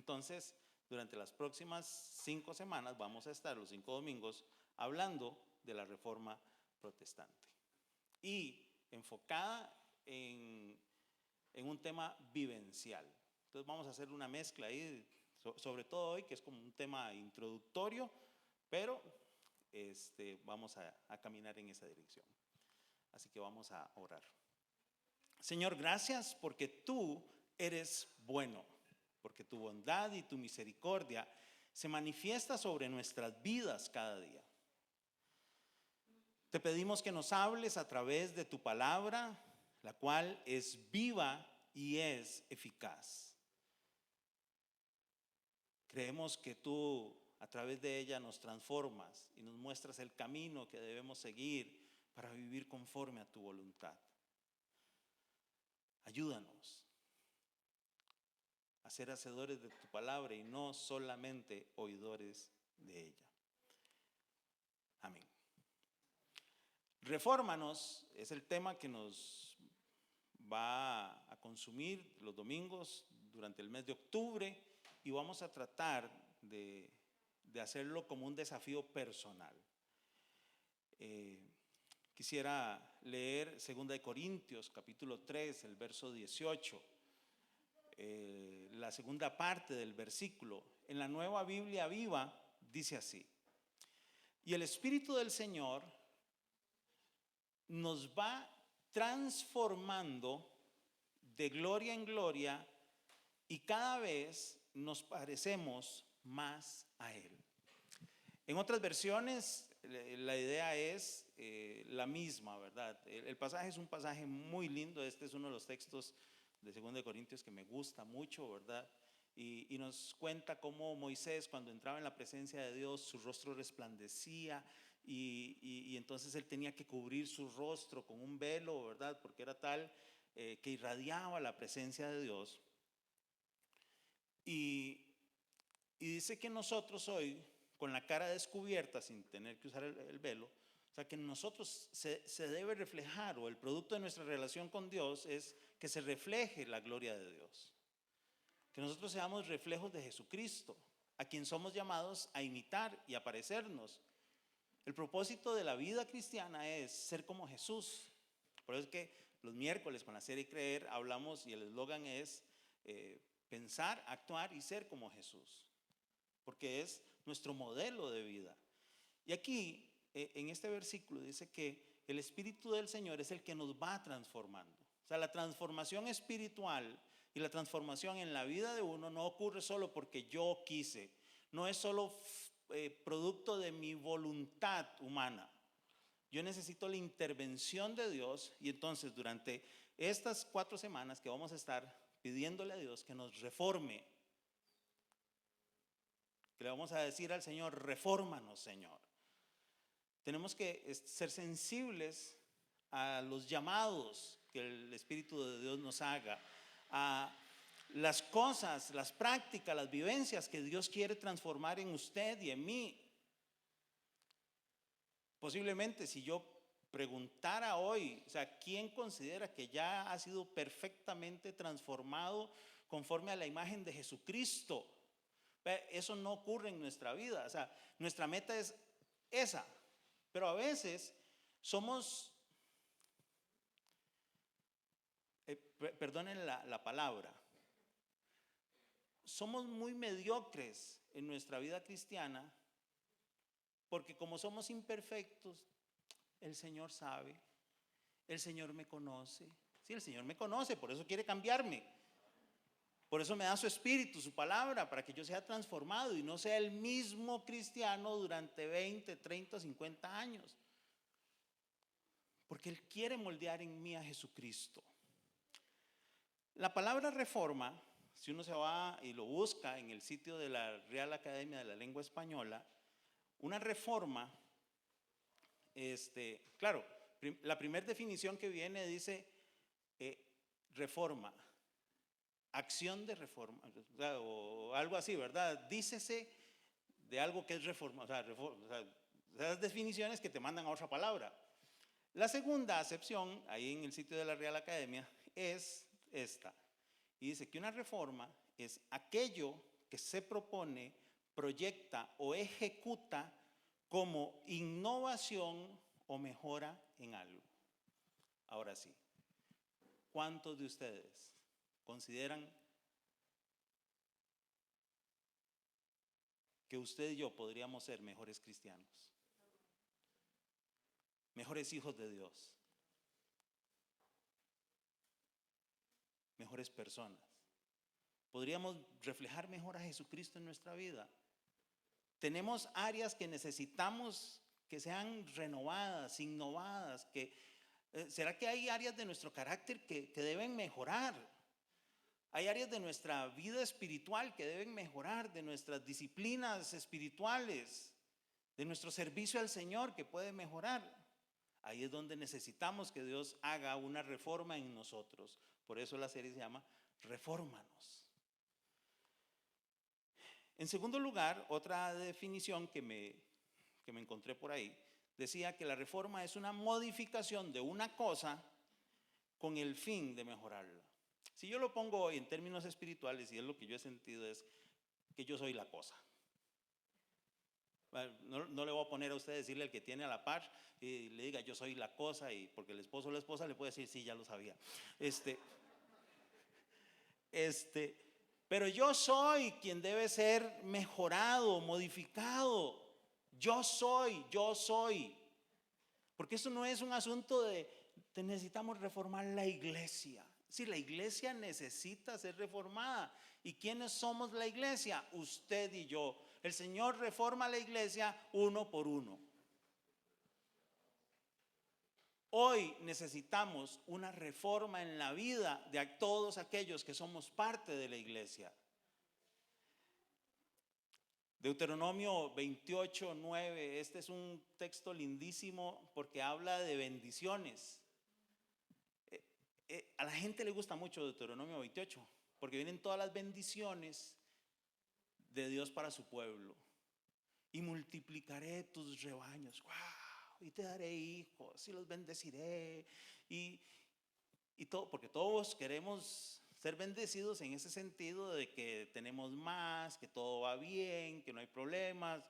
Entonces, durante las próximas 5 semanas vamos a estar los 5 domingos hablando de la Reforma Protestante y enfocada en un tema vivencial. Entonces vamos a hacer una mezcla ahí, sobre todo hoy, que es como un tema introductorio, pero vamos a caminar en esa dirección. Así que vamos a orar. Señor, gracias porque tú eres bueno, porque tu bondad y tu misericordia se manifiesta sobre nuestras vidas cada día. Te pedimos que nos hables a través de tu palabra, la cual es viva y es eficaz. Creemos que tú a través de ella nos transformas y nos muestras el camino que debemos seguir para vivir conforme a tu voluntad. Ayúdanos a ser hacedores de tu palabra y no solamente oidores de ella. Amén. Refórmanos es el tema que nos va a consumir los domingos durante el mes de octubre y vamos a tratar de hacerlo como un desafío personal. Quisiera leer 2 Corintios capítulo 3, el verso 18, la segunda parte del versículo. En la Nueva Biblia Viva dice así: y el Espíritu del Señor nos va transformando de gloria en gloria y cada vez nos parecemos más a Él. En otras versiones la idea es la misma, ¿verdad? El pasaje es un pasaje muy lindo. Este es uno de los textos de 2 Corintios que me gusta mucho, ¿verdad? Y nos cuenta cómo Moisés, cuando entraba en la presencia de Dios, su rostro resplandecía y entonces él tenía que cubrir su rostro con un velo, ¿verdad? Porque era tal que irradiaba la presencia de Dios. Y dice que nosotros hoy, con la cara descubierta, sin tener que usar el velo, o sea que en nosotros se debe reflejar, o el producto de nuestra relación con Dios es que se refleje la gloria de Dios. Que nosotros seamos reflejos de Jesucristo, a quien somos llamados a imitar y a parecernos. El propósito de la vida cristiana es ser como Jesús. Por eso es que los miércoles con la serie Creer hablamos y el eslogan es pensar, actuar y ser como Jesús, porque es nuestro modelo de vida. Y aquí en este versículo dice que el Espíritu del Señor es el que nos va transformando. O sea, la transformación espiritual y la transformación en la vida de uno no ocurre solo porque yo quise, no es solo producto de mi voluntad humana. Yo necesito la intervención de Dios y entonces durante estas 4 semanas que vamos a estar pidiéndole a Dios que nos reforme, que le vamos a decir al Señor: refórmanos, Señor. Tenemos que ser sensibles a los llamados que el Espíritu de Dios nos haga, a las cosas, las prácticas, las vivencias que Dios quiere transformar en usted y en mí. Posiblemente si yo preguntara hoy, o sea, ¿quién considera que ya ha sido perfectamente transformado conforme a la imagen de Jesucristo? Eso no ocurre en nuestra vida. O sea, nuestra meta es esa, pero a veces somos, perdonen la palabra, somos muy mediocres en nuestra vida cristiana, porque como somos imperfectos, el Señor sabe, el Señor me conoce. Sí, el Señor me conoce, por eso quiere cambiarme. Por eso me da su Espíritu, su palabra, para que yo sea transformado y no sea el mismo cristiano durante 20, 30, 50 años. Porque Él quiere moldear en mí a Jesucristo. La palabra reforma, si uno se va y lo busca en el sitio de la Real Academia de la Lengua Española, una reforma, claro, la primera definición que viene dice reforma, acción de reforma, o algo así, ¿verdad? Dícese de algo que es reforma, o sea, esas definiciones que te mandan a otra palabra. La segunda acepción, ahí en el sitio de la Real Academia, es esta. Y dice que una reforma es aquello que se propone, proyecta o ejecuta como innovación o mejora en algo. Ahora sí, ¿cuántos de ustedes consideran que usted y yo podríamos ser mejores cristianos, mejores hijos de Dios, mejores personas? ¿Podríamos reflejar mejor a Jesucristo en nuestra vida? Tenemos áreas que necesitamos que sean renovadas, innovadas. ¿Será que hay áreas de nuestro carácter que deben mejorar? Hay áreas de nuestra vida espiritual que deben mejorar, de nuestras disciplinas espirituales, de nuestro servicio al Señor que puede mejorar. Ahí es donde necesitamos que Dios haga una reforma en nosotros. Por eso la serie se llama Refórmanos. En segundo lugar, otra definición que me encontré por ahí decía que la reforma es una modificación de una cosa con el fin de mejorarla. Si yo lo pongo en términos espirituales, y es lo que yo he sentido, es que yo soy la cosa. No le voy a poner a usted decirle al que tiene a la par y le diga yo soy la cosa, y porque el esposo o la esposa le puede decir sí, ya lo sabía. Pero yo soy quien debe ser mejorado, modificado. Yo soy. Porque eso no es un asunto de necesitamos reformar la iglesia. Sí, la iglesia necesita ser reformada. ¿Y quiénes somos la iglesia? Usted y yo. El Señor reforma la iglesia uno por uno. Hoy necesitamos una reforma en la vida de todos aquellos que somos parte de la iglesia. Deuteronomio 28:9, este es un texto lindísimo porque habla de bendiciones. A la gente le gusta mucho Deuteronomio 28 porque vienen todas las bendiciones de Dios para su pueblo. Y multiplicaré tus rebaños. ¡Wow! Y te daré hijos y los bendeciré y todo, porque todos queremos ser bendecidos en ese sentido de que tenemos más, que todo va bien, que no hay problemas.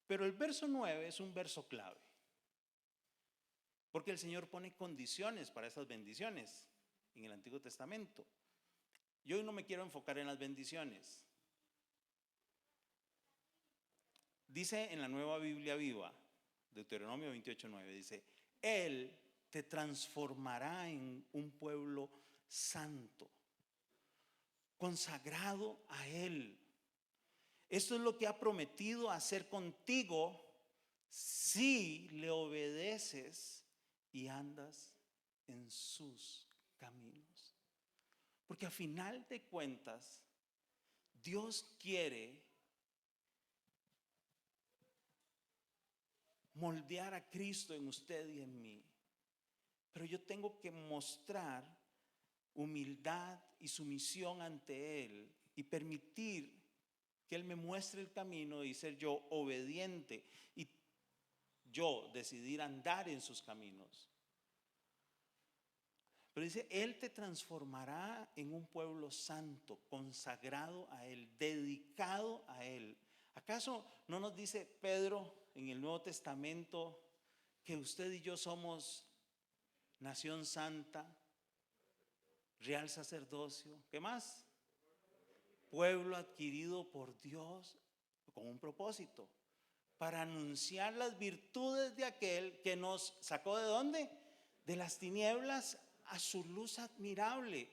Pero el verso 9 es un verso clave, porque el Señor pone condiciones para esas bendiciones en el Antiguo Testamento. Yo hoy no me quiero enfocar en las bendiciones. Dice en la Nueva Biblia Viva, Deuteronomio 28:9, dice: Él te transformará en un pueblo santo, consagrado a Él. Esto es lo que ha prometido hacer contigo si le obedeces y andas en sus caminos. Porque a final de cuentas, Dios quiere moldear a Cristo en usted y en mí. Pero yo tengo que mostrar humildad y sumisión ante Él y permitir que Él me muestre el camino y ser yo obediente y yo decidir andar en sus caminos. Pero dice, Él te transformará en un pueblo santo, consagrado a Él, dedicado a Él. ¿Acaso no nos dice Pedro en el Nuevo Testamento que usted y yo somos nación santa, real sacerdocio? ¿Qué más? Pueblo adquirido por Dios con un propósito, para anunciar las virtudes de aquel que nos sacó ¿de dónde? De las tinieblas a su luz admirable.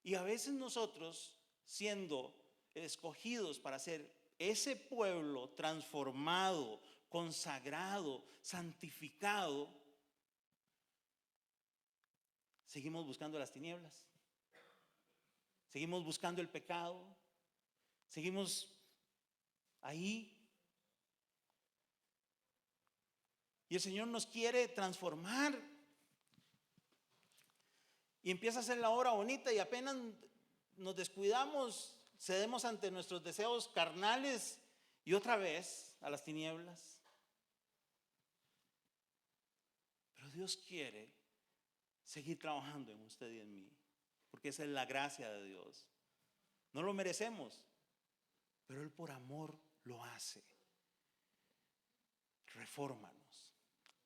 Y a veces nosotros, siendo escogidos para ser ese pueblo transformado, consagrado, santificado, seguimos buscando las tinieblas, seguimos buscando el pecado, seguimos ahí. Y el Señor nos quiere transformar. Y empieza a ser la hora bonita y apenas nos descuidamos, cedemos ante nuestros deseos carnales y otra vez a las tinieblas. Pero Dios quiere seguir trabajando en usted y en mí, porque esa es la gracia de Dios. no lo merecemos, pero Él por amor lo hace. Refórmanos.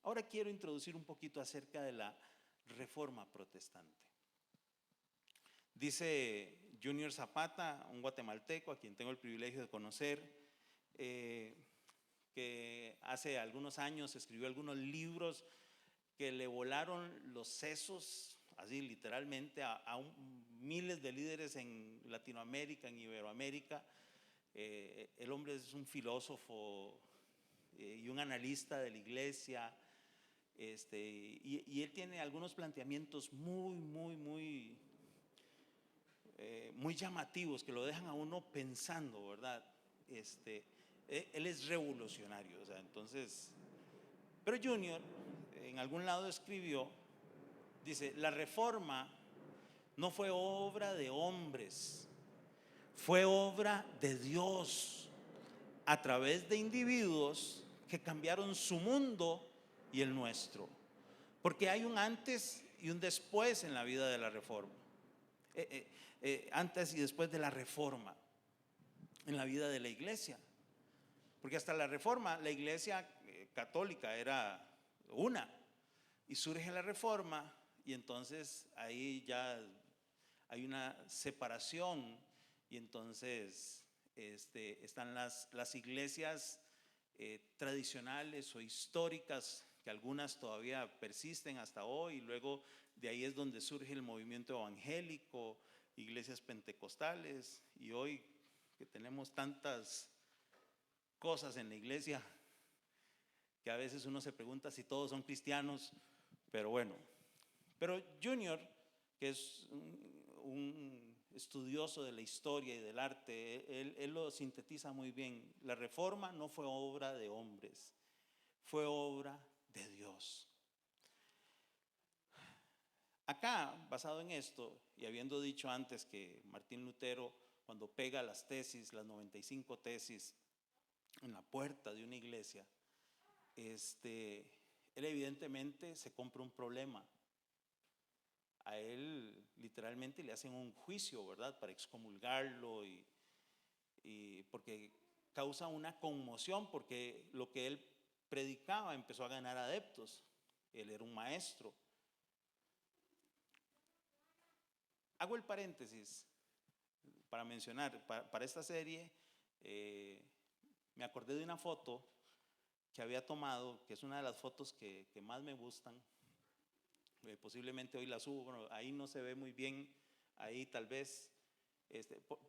Ahora quiero introducir un poquito acerca de la reforma protestante. Dice Junior Zapata, un guatemalteco a quien tengo el privilegio de conocer, que hace algunos años escribió algunos libros que le volaron los sesos, así literalmente, a miles de líderes en Latinoamérica, en Iberoamérica. El hombre es un filósofo y un analista de la iglesia, y él tiene algunos planteamientos muy llamativos que lo dejan a uno pensando, ¿verdad? Él es revolucionario, o sea, entonces, pero Junior en algún lado escribió, dice, la reforma no fue obra de hombres, fue obra de Dios a través de individuos que cambiaron su mundo y el nuestro, porque hay un antes y un después en la vida de la reforma, antes y después de la reforma en la vida de la iglesia, porque hasta la reforma la iglesia católica era una, y surge la reforma y entonces ahí ya hay una separación, y entonces están las iglesias tradicionales o históricas, que algunas todavía persisten hasta hoy, y luego de ahí es donde surge el movimiento evangélico, iglesias pentecostales, y hoy que tenemos tantas cosas en la iglesia que a veces uno se pregunta si todos son cristianos, pero bueno. Pero Junior, que es un estudioso de la historia y del arte, él lo sintetiza muy bien. La reforma no fue obra de hombres, fue obra de Dios. Acá, basado en esto, y habiendo dicho antes que Martín Lutero, cuando pega las tesis, las 95 tesis, en la puerta de una iglesia, él evidentemente se compra un problema. A él literalmente le hacen un juicio, ¿verdad?, para excomulgarlo, y porque causa una conmoción, porque lo que él predicaba empezó a ganar adeptos. Él era un maestro. Hago el paréntesis para mencionar, para esta serie, me acordé de una foto que había tomado, que es una de las fotos que más me gustan. Posiblemente hoy la subo, bueno, ahí no se ve muy bien, ahí tal vez,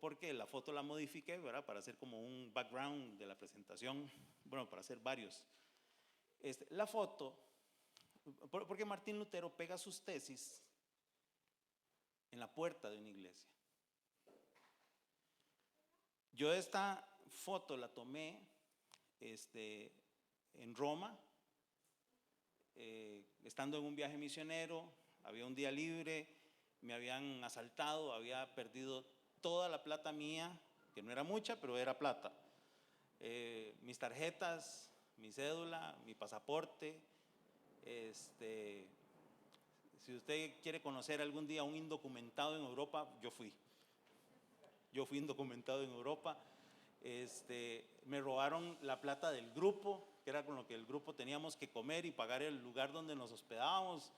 porque la foto la modifiqué, ¿verdad?, para hacer como un background de la presentación, bueno, para hacer varios. La foto, porque Martín Lutero pega sus tesis en la puerta de una iglesia. Yo esta foto la tomé en Roma, estando en un viaje misionero, había un día libre, me habían asaltado, había perdido toda la plata mía, que no era mucha, pero era plata. Mis tarjetas, mi cédula, mi pasaporte. Si usted quiere conocer algún día a un indocumentado en Europa, yo fui indocumentado en Europa. Me robaron la plata del grupo, que era con lo que el grupo teníamos que comer y pagar el lugar donde nos hospedábamos.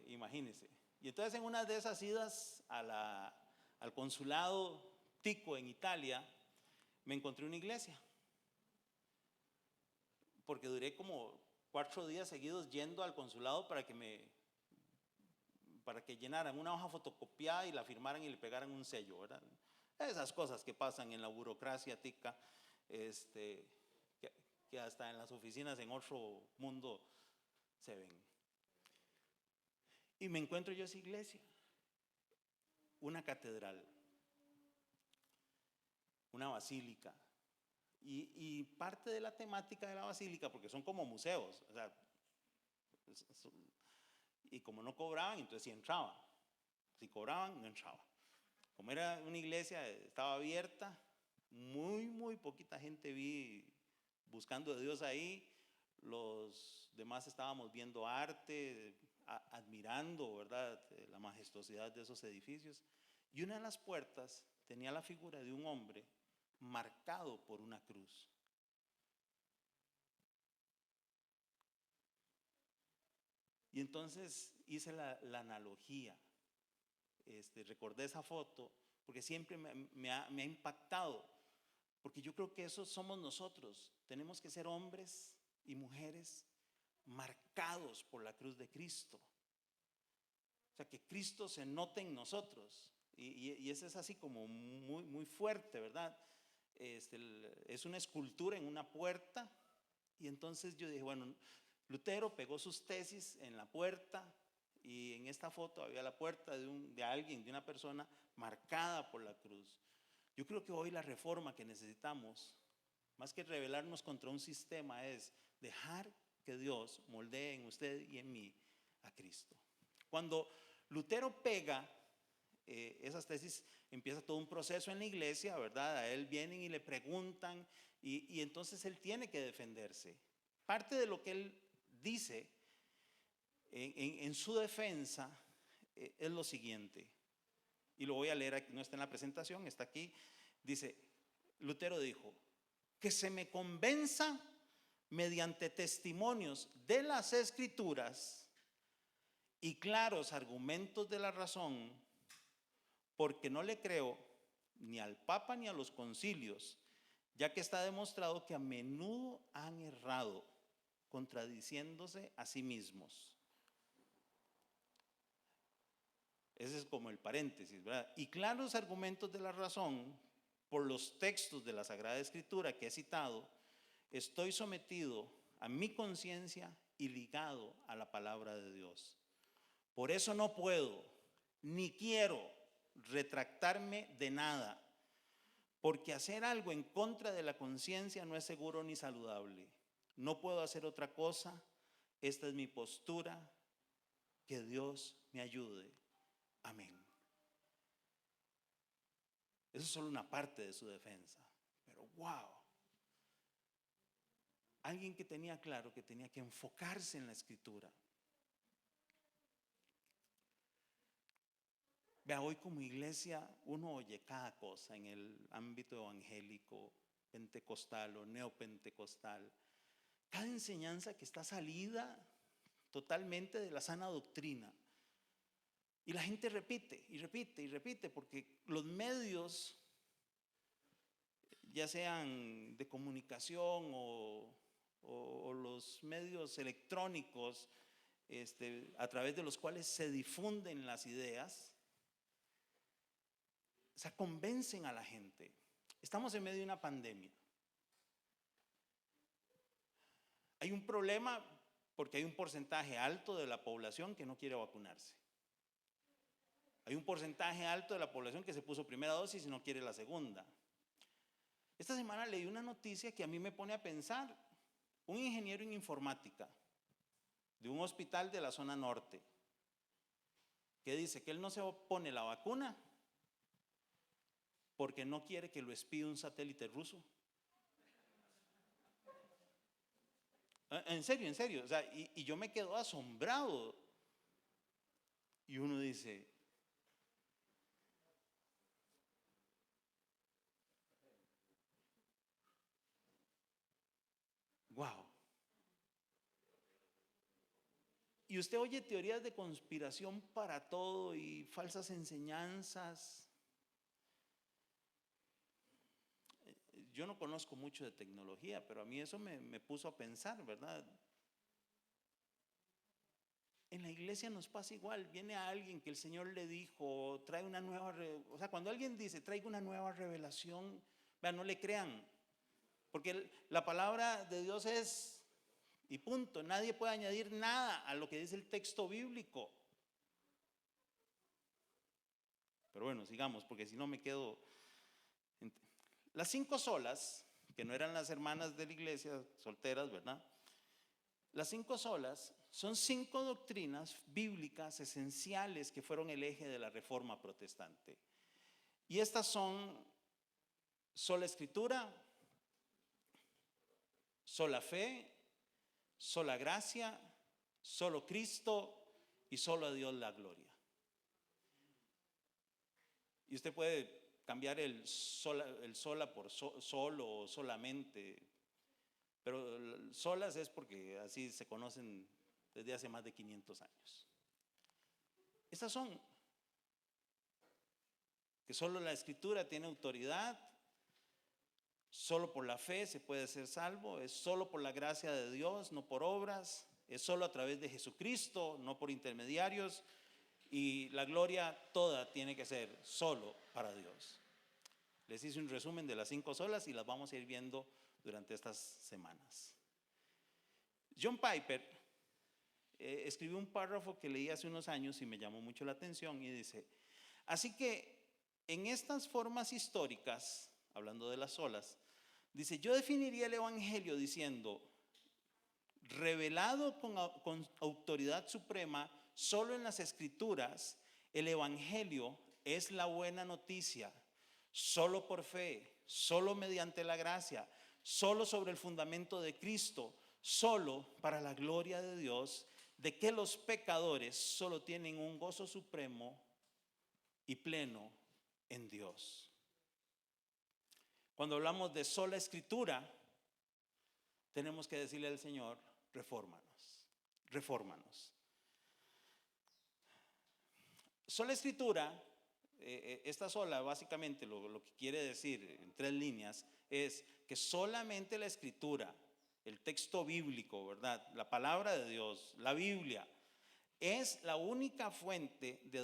Imagínense. Y entonces en una de esas idas al consulado tico en Italia, me encontré una iglesia, porque duré como 4 días seguidos yendo al consulado para que llenaran una hoja fotocopiada y la firmaran y le pegaran un sello, ¿verdad? Esas cosas que pasan en la burocracia tica, que hasta en las oficinas en otro mundo se ven. Y me encuentro yo esa iglesia, una catedral, una basílica, y parte de la temática de la basílica, porque son como museos, o sea, y como no cobraban, entonces sí entraba. Si cobraban, no entraba. Como era una iglesia, estaba abierta, muy poquita gente vi buscando de Dios ahí. Los demás estábamos viendo arte, admirando, ¿verdad?, la majestuosidad de esos edificios. Y una de las puertas tenía la figura de un hombre marcado por una cruz. Y entonces hice la analogía, recordé esa foto, porque siempre me ha impactado, porque yo creo que eso somos nosotros. Tenemos que ser hombres y mujeres marcados por la cruz de Cristo. O sea, que Cristo se note en nosotros. Y eso es así como muy, muy fuerte, ¿verdad? Es una escultura en una puerta. Y entonces yo dije, bueno, Lutero pegó sus tesis en la puerta, y en esta foto había la puerta de alguien, de una persona marcada por la cruz. Yo creo que hoy la reforma que necesitamos, más que rebelarnos contra un sistema, es dejar que Dios moldee en usted y en mí a Cristo. Cuando Lutero pega esas tesis, empieza todo un proceso en la iglesia, ¿verdad? A él vienen y le preguntan, y entonces él tiene que defenderse. Parte de lo que él dice en su defensa es lo siguiente, y lo voy a leer aquí, no está en la presentación, está aquí. Dice, Lutero dijo: que se me convenza mediante testimonios de las Escrituras y claros argumentos de la razón, porque no le creo ni al Papa ni a los concilios, ya que está demostrado que a menudo han errado, contradiciéndose a sí mismos. Ese es como el paréntesis, ¿verdad? Y claros argumentos de la razón, por los textos de la Sagrada Escritura que he citado, estoy sometido a mi conciencia y ligado a la palabra de Dios. Por eso no puedo ni quiero retractarme de nada, porque hacer algo en contra de la conciencia no es seguro ni saludable. No puedo hacer otra cosa. Esta es mi postura. Que Dios me ayude. Amén. Eso es solo una parte de su defensa. Pero wow. Alguien que tenía claro que tenía que enfocarse en la Escritura. Vea, hoy como iglesia uno oye cada cosa en el ámbito evangélico, pentecostal o neopentecostal. Cada enseñanza que está salida totalmente de la sana doctrina. Y la gente repite y repite y repite, porque los medios, ya sean de comunicación o los medios electrónicos, a través de los cuales se difunden las ideas, o sea, convencen a la gente. Estamos en medio de una pandemia. Hay un problema porque hay un porcentaje alto de la población que no quiere vacunarse. Hay un porcentaje alto de la población que se puso primera dosis y no quiere la segunda. Esta semana leí una noticia que a mí me pone a pensar. Un ingeniero en informática de un hospital de la zona norte, que dice que él no se pone la vacuna porque no quiere que lo espíe un satélite ruso. En serio, o sea, y yo me quedo asombrado. Y uno dice, wow. Y usted oye teorías de conspiración para todo y falsas enseñanzas. Yo no conozco mucho de tecnología, pero a mí eso me puso a pensar, ¿verdad? En la iglesia nos pasa igual. Viene alguien que el Señor le dijo, trae una nueva, o sea, cuando alguien dice, traigo una nueva revelación, vean, no le crean, porque la palabra de Dios es, y punto, nadie puede añadir nada a lo que dice el texto bíblico. Pero bueno, sigamos, porque si no me quedo. Las 5 solas, que no eran las hermanas de la iglesia, solteras, ¿verdad? Las 5 solas son 5 doctrinas bíblicas esenciales que fueron el eje de la Reforma Protestante. Y estas son sola Escritura, sola fe, sola gracia, solo Cristo y solo a Dios la gloria. Y usted puede cambiar el sola por solo o solamente, pero solas es porque así se conocen desde hace más de 500 años. Estas son que solo la Escritura tiene autoridad, solo por la fe se puede ser salvo, es solo por la gracia de Dios, no por obras, es solo a través de Jesucristo, no por intermediarios, y la gloria toda tiene que ser solo para Dios. Les hice un resumen de las 5 solas y las vamos a ir viendo durante estas semanas. John Piper escribió un párrafo que leí hace unos años y me llamó mucho la atención y dice: así que en estas formas históricas, hablando de las solas, dice, yo definiría el Evangelio diciendo, revelado con autoridad suprema solo en las Escrituras, el Evangelio es la buena noticia, solo por fe, solo mediante la gracia, solo sobre el fundamento de Cristo, solo para la gloria de Dios, de que los pecadores solo tienen un gozo supremo y pleno en Dios. Cuando hablamos de sola Escritura, tenemos que decirle al Señor, refórmanos, refórmanos. Sola Escritura, esta sola básicamente lo que quiere decir en 3 líneas es que solamente la Escritura, el texto bíblico, ¿verdad? La palabra de Dios, la Biblia, es la única fuente de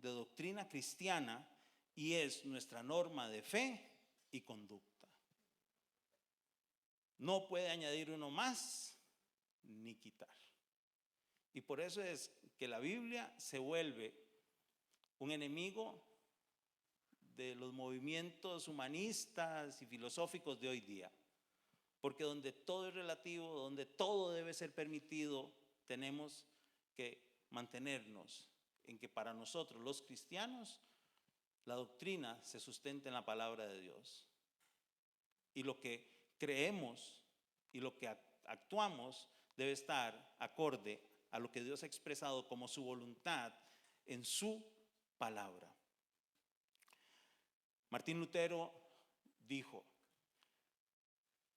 doctrina cristiana y es nuestra norma de fe y conducta. No puede añadir uno más ni quitar. Y por eso es que la Biblia se vuelve un enemigo de los movimientos humanistas y filosóficos de hoy día. Porque donde todo es relativo, donde todo debe ser permitido, tenemos que mantenernos en que para nosotros los cristianos la doctrina se sustenta en la palabra de Dios. Y lo que creemos y lo que actuamos debe estar acorde a lo que Dios ha expresado como su voluntad en su palabra. Martín Lutero dijo,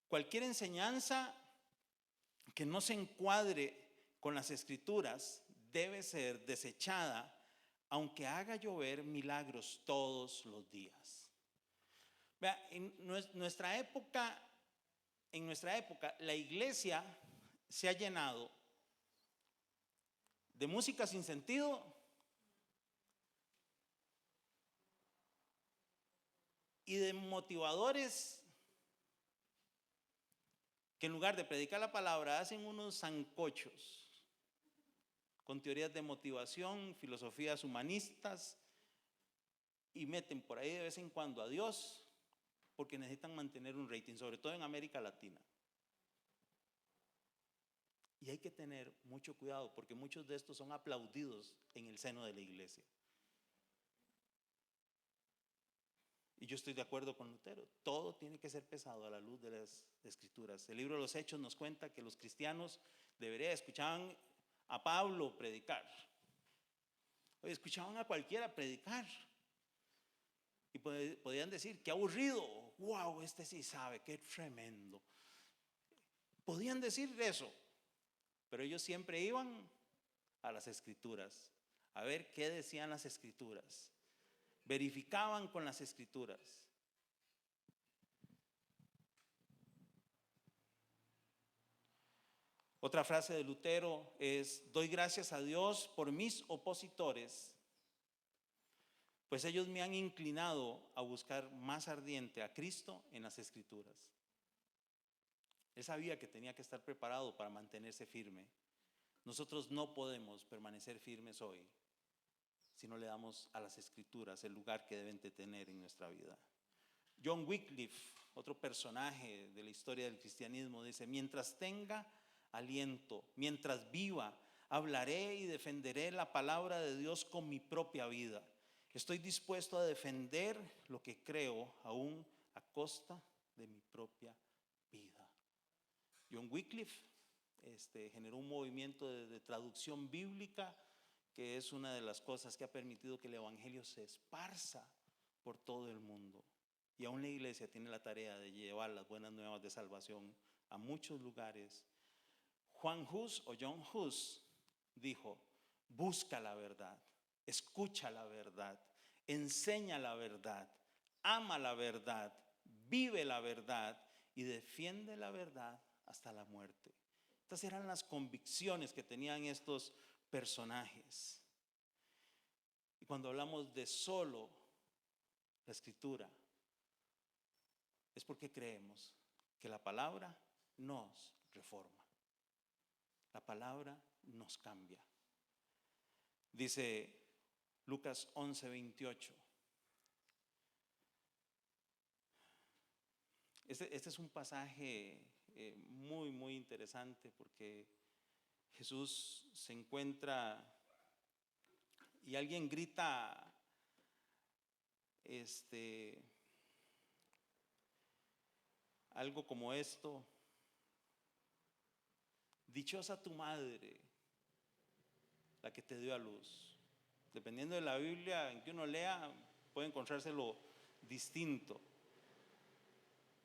cualquier enseñanza que no se encuadre con las Escrituras debe ser desechada, aunque haga llover milagros todos los días. Vea, en nuestra época, la iglesia se ha llenado de música sin sentido y de motivadores que en lugar de predicar la palabra hacen unos sancochos con teorías de motivación, filosofías humanistas y meten por ahí de vez en cuando a Dios porque necesitan mantener un rating, sobre todo en América Latina. Y hay que tener mucho cuidado porque muchos de estos son aplaudidos en el seno de la iglesia. Y yo estoy de acuerdo con Lutero, todo tiene que ser pesado a la luz de las Escrituras. El libro de los Hechos nos cuenta que los cristianos escuchaban a Pablo predicar. Oye, escuchaban a cualquiera predicar. Y podían decir, qué aburrido, wow, este sí sabe, qué tremendo. Podían decir eso, pero ellos siempre iban a las Escrituras, a ver qué decían las Escrituras. Verificaban con las Escrituras. Otra frase de Lutero es, doy gracias a Dios por mis opositores, pues ellos me han inclinado a buscar más ardiente a Cristo en las Escrituras. Él sabía que tenía que estar preparado para mantenerse firme. Nosotros no podemos permanecer firmes hoy si no le damos a las Escrituras el lugar que deben de tener en nuestra vida. John Wycliffe, otro personaje de la historia del cristianismo, dice, mientras tenga aliento, mientras viva, hablaré y defenderé la palabra de Dios con mi propia vida. Estoy dispuesto a defender lo que creo aún a costa de mi propia vida. John Wycliffe generó un movimiento de traducción bíblica que es una de las cosas que ha permitido que el evangelio se esparza por todo el mundo. Y aún la iglesia tiene la tarea de llevar las buenas nuevas de salvación a muchos lugares. Juan Hus o John Hus dijo: busca la verdad, escucha la verdad, enseña la verdad, ama la verdad, vive la verdad y defiende la verdad hasta la muerte. Estas eran las convicciones que tenían estos personajes. Y cuando hablamos de solo la Escritura, es porque creemos que la palabra nos reforma, la palabra nos cambia. Dice Lucas 11:28. Este es un pasaje muy, muy interesante, porque Jesús se encuentra y alguien grita algo como esto: dichosa tu madre, la que te dio a luz. Dependiendo de la Biblia en que uno lea, puede encontrárselo distinto.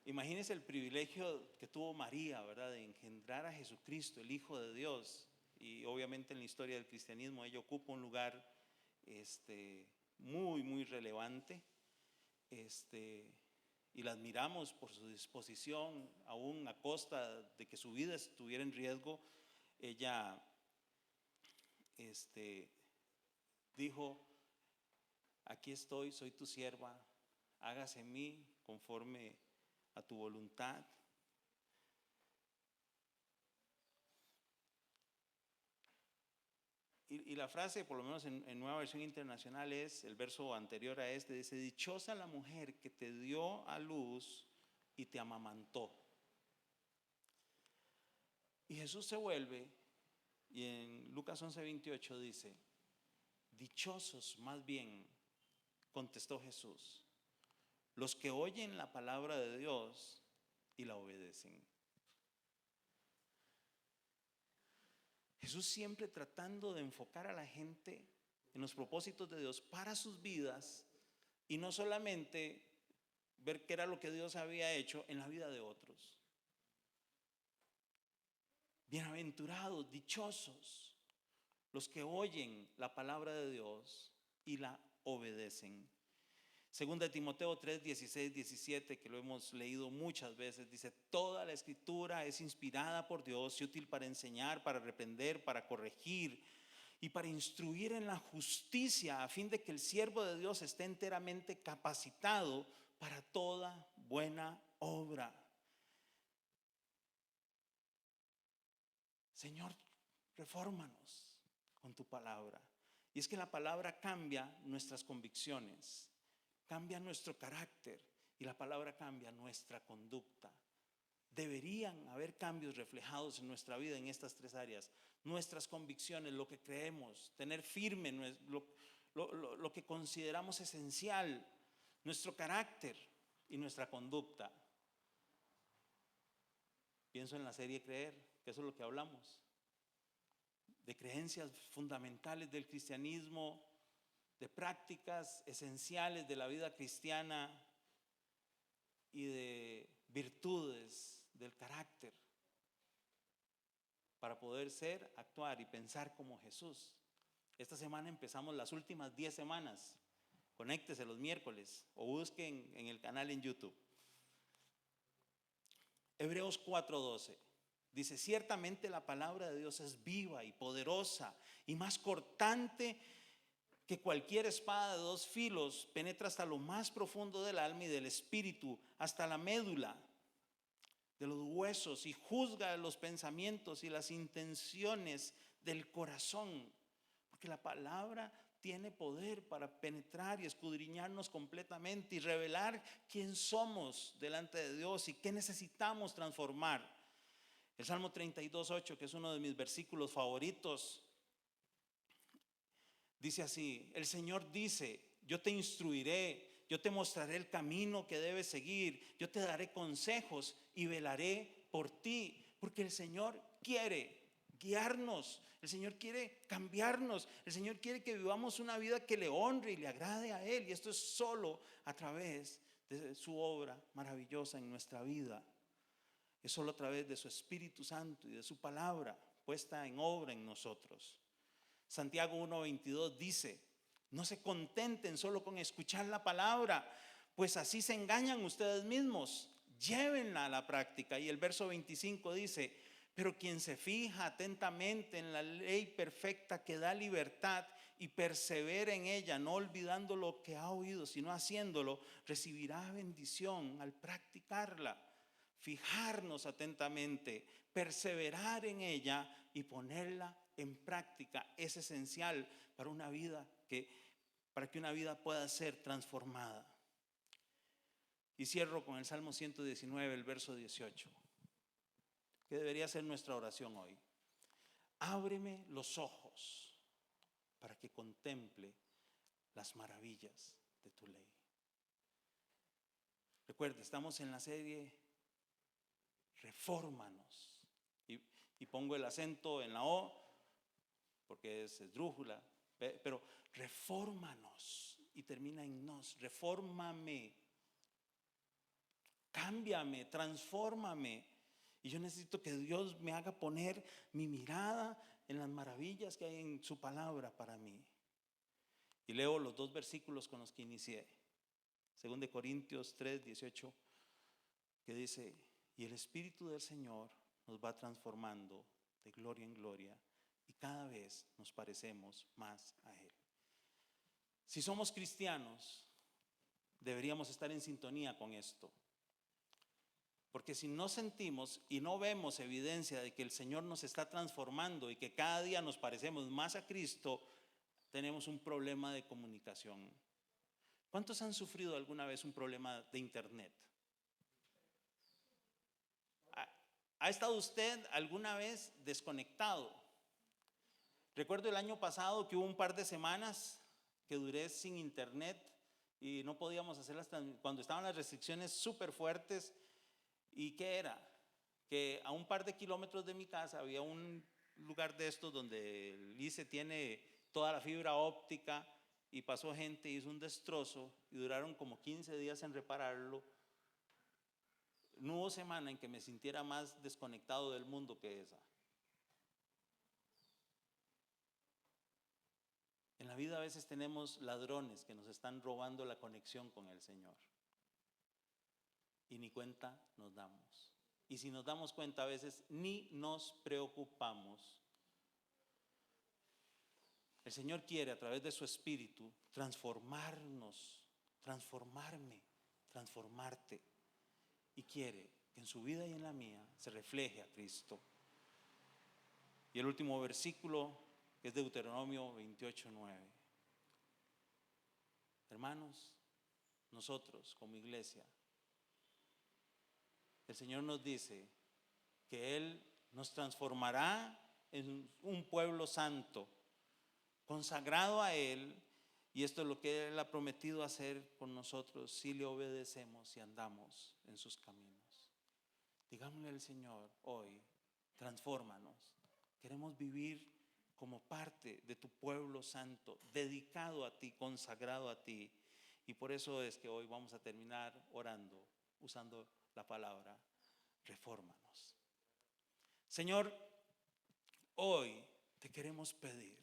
Imagínense el privilegio que tuvo María, ¿verdad?, de engendrar a Jesucristo, el Hijo de Dios. Y obviamente en la historia del cristianismo ella ocupa un lugar muy, muy relevante. Y la admiramos por su disposición, aún a costa de que su vida estuviera en riesgo. Ella dijo: aquí estoy, soy tu sierva, hágase en mí conforme a tu voluntad. Y la frase, por lo menos en Nueva Versión Internacional, es el verso anterior a este: dice: dichosa la mujer que te dio a luz y te amamantó. Y Jesús se vuelve y en Lucas 11:28 dice: dichosos más bien, contestó Jesús, los que oyen la palabra de Dios y la obedecen. Jesús siempre tratando de enfocar a la gente en los propósitos de Dios para sus vidas, y no solamente ver qué era lo que Dios había hecho en la vida de otros. Bienaventurados, dichosos los que oyen la palabra de Dios y la obedecen. Segunda de Timoteo 3, 16, 17, que lo hemos leído muchas veces, dice: toda la Escritura es inspirada por Dios y útil para enseñar, para reprender, para corregir y para instruir en la justicia, a fin de que el siervo de Dios esté enteramente capacitado para toda buena obra. Señor, refórmanos con tu palabra. Y es que la palabra cambia nuestras convicciones, cambia nuestro carácter, y la palabra cambia nuestra conducta. Deberían haber cambios reflejados en nuestra vida en estas tres áreas: nuestras convicciones, lo que creemos, tener firme lo que consideramos esencial, nuestro carácter y nuestra conducta. Pienso en la serie Creer, que eso es lo que hablamos, de creencias fundamentales del cristianismo, de prácticas esenciales de la vida cristiana y de virtudes del carácter para poder ser, actuar y pensar como Jesús. Esta semana empezamos las últimas 10 semanas. Conéctese los miércoles o busquen en el canal en YouTube. Hebreos 4:12 dice: ciertamente la palabra de Dios es viva y poderosa y más cortante que cualquier espada de dos filos, penetra hasta lo más profundo del alma y del espíritu, hasta la médula de los huesos, y juzga los pensamientos y las intenciones del corazón. Porque la palabra tiene poder para penetrar y escudriñarnos completamente y revelar quién somos delante de Dios y qué necesitamos transformar. El Salmo 32:8, que es uno de mis versículos favoritos, dice así: el Señor dice: yo te instruiré, yo te mostraré el camino que debes seguir, yo te daré consejos y velaré por ti. Porque el Señor quiere guiarnos El Señor quiere cambiarnos. El Señor quiere que vivamos una vida que le honre y le agrade a Él. Y esto es solo a través de su obra maravillosa en nuestra vida. Es solo a través de su Espíritu Santo y de su palabra puesta en obra en nosotros. Santiago 1:22 dice: no se contenten solo con escuchar la palabra, pues así se engañan ustedes mismos. Llévenla a la práctica. Y el verso 25 dice: pero quien se fija atentamente en la ley perfecta que da libertad y persevera en ella, no olvidando lo que ha oído, sino haciéndolo, recibirá bendición al practicarla. Fijarnos atentamente, perseverar en ella y ponerla en práctica es esencial para que una vida pueda ser transformada. Y cierro con el Salmo 119, el verso 18, que debería ser nuestra oración hoy. Ábreme los ojos para que contemple las maravillas de tu ley. Recuerde, estamos en la serie Refórmanos. Y pongo el acento en la O porque es esdrújula, pero refórmanos, y termina en nos. Refórmame, cámbiame, transfórmame. Y yo necesito que Dios me haga poner mi mirada en las maravillas que hay en su palabra para mí. Y leo los dos versículos con los que inicié. 2 Corintios 3:18, que dice: y el Espíritu del Señor nos va transformando de gloria en gloria, y cada vez nos parecemos más a Él. Si somos cristianos, deberíamos estar en sintonía con esto. Porque si no sentimos y no vemos evidencia de que el Señor nos está transformando y que cada día nos parecemos más a Cristo, tenemos un problema de comunicación. ¿Cuántos han sufrido alguna vez un problema de internet? ¿Ha estado usted alguna vez desconectado? Recuerdo el año pasado que hubo un par de semanas que duré sin internet y no podíamos hacerlas cuando estaban las restricciones súper fuertes. ¿Y qué era? Que a un par de kilómetros de mi casa había un lugar de estos donde el ICE tiene toda la fibra óptica, y pasó gente, hizo un destrozo y duraron como 15 días en repararlo. No hubo semana en que me sintiera más desconectado del mundo que esa. En la vida a veces tenemos ladrones que nos están robando la conexión con el Señor y ni cuenta nos damos. Y si nos damos cuenta, a veces ni nos preocupamos. El Señor quiere, a través de su Espíritu, transformarnos, transformarme, transformarte. Y quiere que en su vida y en la mía se refleje a Cristo. Y el último versículo es Deuteronomio 28:9. Hermanos, nosotros como iglesia, el Señor nos dice que Él nos transformará en un pueblo santo, consagrado a Él, y esto es lo que Él ha prometido hacer con nosotros si le obedecemos y andamos en sus caminos. Digámosle al Señor hoy: transfórmanos. Queremos vivir como parte de tu pueblo santo, dedicado a ti, consagrado a ti. Y por eso es que hoy vamos a terminar orando, usando la palabra refórmanos. Señor, hoy te queremos pedir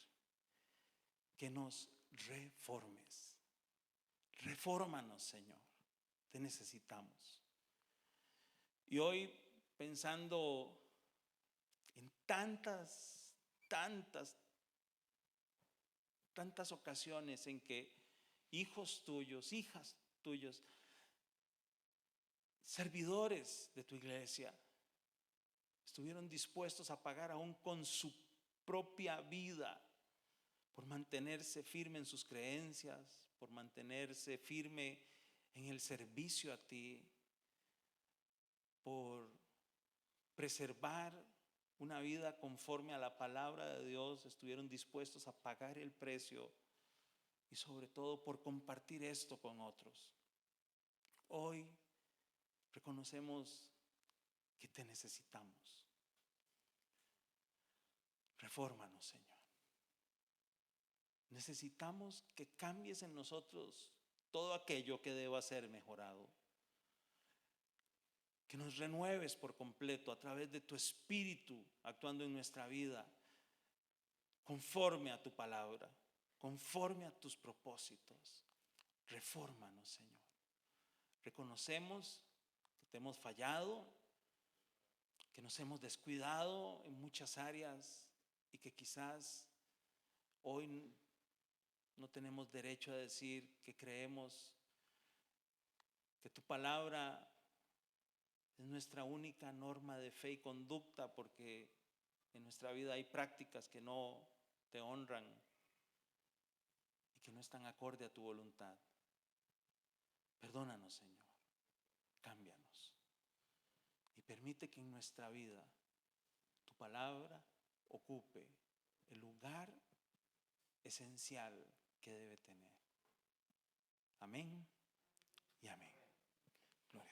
que nos reformes. Refórmanos, Señor. Te necesitamos. Y hoy, pensando en tantas ocasiones en que hijos tuyos, hijas tuyas, servidores de tu iglesia, estuvieron dispuestos a pagar aún con su propia vida por mantenerse firme en sus creencias, por mantenerse firme en el servicio a ti, por preservar una vida conforme a la palabra de Dios. Estuvieron dispuestos a pagar el precio y sobre todo por compartir esto con otros. Hoy reconocemos que te necesitamos. Refórmanos, Señor. Necesitamos que cambies en nosotros todo aquello que deba ser mejorado. Que nos renueves por completo a través de tu Espíritu actuando en nuestra vida, conforme a tu palabra, conforme a tus propósitos. Refórmanos, Señor. Reconocemos que te hemos fallado, que nos hemos descuidado en muchas áreas y que quizás hoy no tenemos derecho a decir que creemos que tu palabra es nuestra única norma de fe y conducta, porque en nuestra vida hay prácticas que no te honran y que no están acorde a tu voluntad. Perdónanos, Señor, cámbianos y permite que en nuestra vida tu palabra ocupe el lugar esencial que debe tener. Amén.